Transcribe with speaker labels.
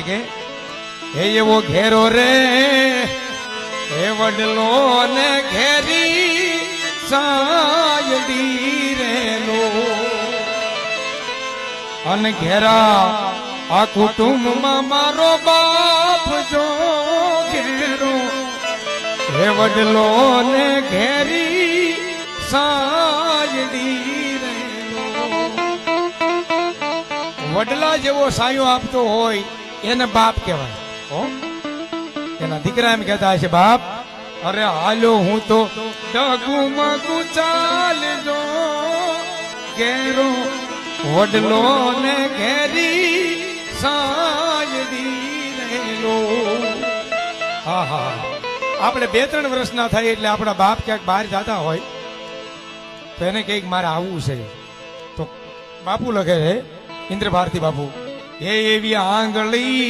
Speaker 1: કે હે એવો ઘેરો રે હે વડલો ને ઘેરી સાયડી રેલો અને ઘેરા આ કુટુંબમાં મારો બાપ જો ઘેરો હે વડલો ને ઘેરી સાયડી રેલો વડલા જેવો સાયો આપતો હોય એને બાપ કહેવાય હો એના દીકરા એમ કહેતા હશે બાપ અરે હાલો હું તો ડગુમગુ ચાલજો ઘેરો વડલો ને ઘેરી સાયડી રેલો હા હા આપણે 2-3 વર્ષના થાય એટલે આપણા બાપ ક્યાંક બહાર જતા હોય તો એને કઈક મારે આવવું છે તો બાપુ લખે છે ઇન્દ્ર ભારતી બાપુ એ એવી આંગળી